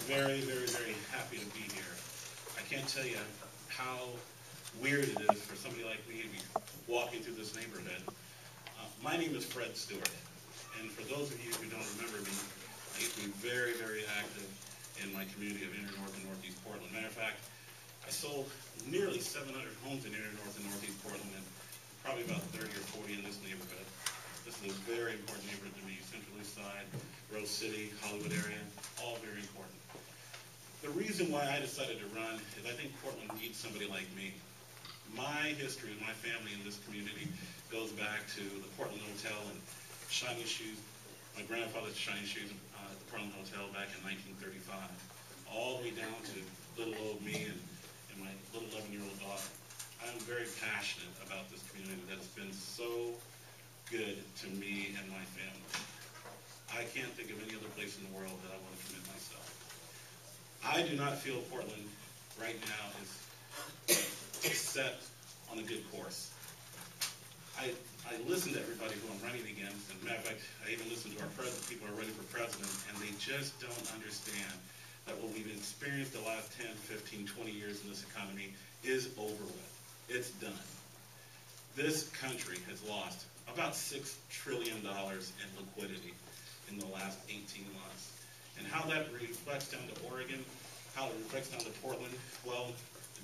very, very, very happy to be here. I can't tell you how weird it is for somebody like me to be walking through this neighborhood. My name is Fred Stewart, and for those of you who don't remember me, I used to be very, very active in my community of Inner North and Northeast Portland. Matter of fact, I sold nearly 700 homes in Inner North and Northeast Portland, and probably about 30 or 40 in this neighborhood. This is a very important neighborhood to me. Central East Side, Rose City, Hollywood area, all very important. The reason why I decided to run is I think Portland needs somebody like me. My history, my family in this community goes back to the Portland Hotel and shiny shoes. My grandfather's shiny shoes at the Portland Hotel back in 1935. All the way down to little old me and my little 11-year-old daughter. I'm very passionate about this community that's been so good to me and my family. I can't think of any other place in the world that I want to commit myself. I do not feel Portland right now is set on a good course. I listen to everybody who I'm running against, and as a matter of fact, I even listen to our people who are running for president, and they just don't understand that what we've experienced the last 10, 15, 20 years in this economy is over with. It's done. This country has lost about $6 trillion in liquidity in the last 18 months. And how that reflects down to Oregon, how it reflects down to Portland, well,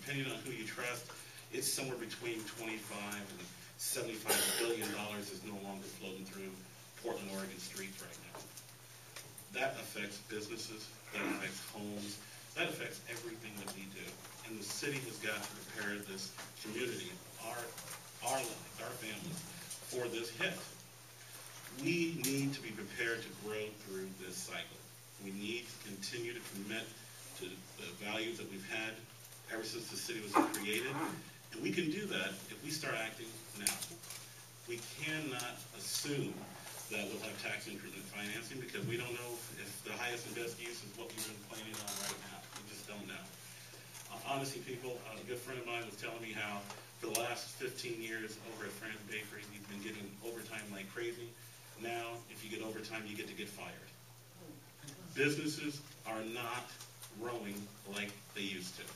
depending on who you trust, it's somewhere between 25 and $75 billion is no longer floating through Portland, Oregon streets right now. That affects businesses, that affects homes, that affects everything that we do. And the city has got to prepare this community, our lives, our families, for this hit. We need to be prepared to grow through this cycle. We need to continue to commit to the values that we've had ever since the city was created. And we can do that if we start acting now. We cannot assume that we'll have tax increment financing because we don't know if the highest and best use is what we've been planning on right now. We just don't know. Honestly, people, a good friend of mine was telling me how for the last 15 years over at Fran's Bakery, he's been getting overtime like crazy. Now, if you get overtime, you get to get fired. Businesses are not growing like they used to.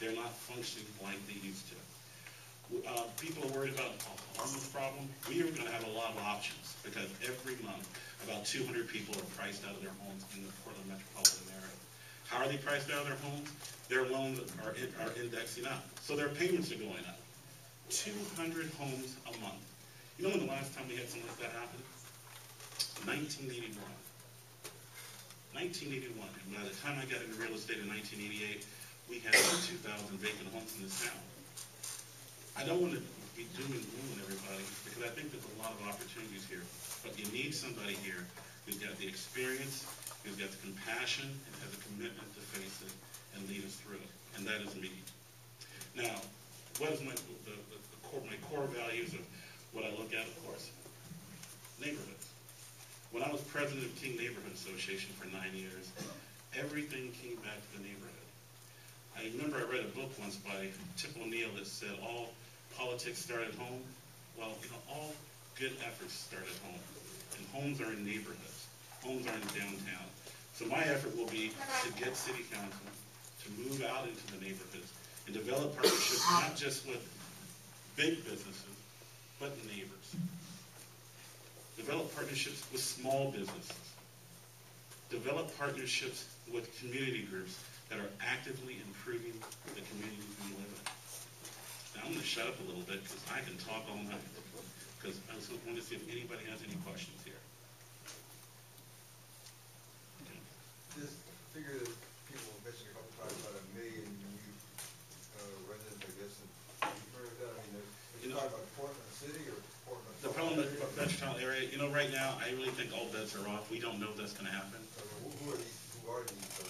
They're not functioning like they used to. People are worried about a homeless problem. We are going to have a lot of options because every month about 200 people are priced out of their homes in the Portland metropolitan area. How are they priced out of their homes? Their loans are indexing up, so their payments are going up. 200 homes a month. You know when the last time we had something like that happen? 1981. 1981. And by the time I got into real estate in 1988, we had 2,000 vacant homes in this town. I don't want to be doom and gloom everybody because I think there's a lot of opportunities here. But you need somebody here who's got the experience, who's got the compassion, and has a commitment to face it and lead us through it. And that is me. Now, what is my core values of what I look at, of course? Neighborhoods. When I was president of King Neighborhood Association for 9 years, everything came back to the neighborhood. I remember I read a book once by Tip O'Neill that said all politics start at home. Well, all good efforts start at home. And homes are in neighborhoods. Homes are in downtown. So my effort will be to get city council to move out into the neighborhoods and develop partnerships not just with big businesses, but neighbors. Develop partnerships with small businesses. Develop partnerships with community groups that are actively improving the communities we live in. Now I'm going to shut up a little bit because I can talk all night. Because I just want to see if anybody has any questions here. Okay. Just figure that people mentioned a couple times about 1 million new residents, I guess. Have you heard of that? I mean, are you talking about Portland City or Portland? The Portland metropolitan area. Right now, I really think all bets are off. We don't know if that's going to happen. Who are these?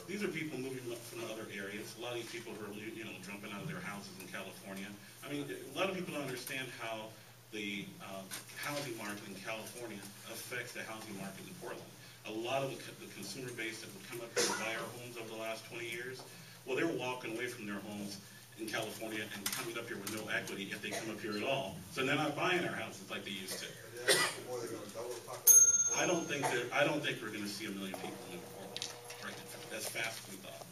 These are people moving up from other areas. A lot of these people who are, jumping out of their houses in California. I mean, a lot of people don't understand how the housing market in California affects the housing market in Portland. A lot of the consumer base that would come up here to buy our homes over the last 20 years, well, they're walking away from their homes in California and coming up here with no equity if they come up here at all. So they're not buying our houses like they used to. I don't think we're going to see 1 million people in Portland right now. as fast as we thought.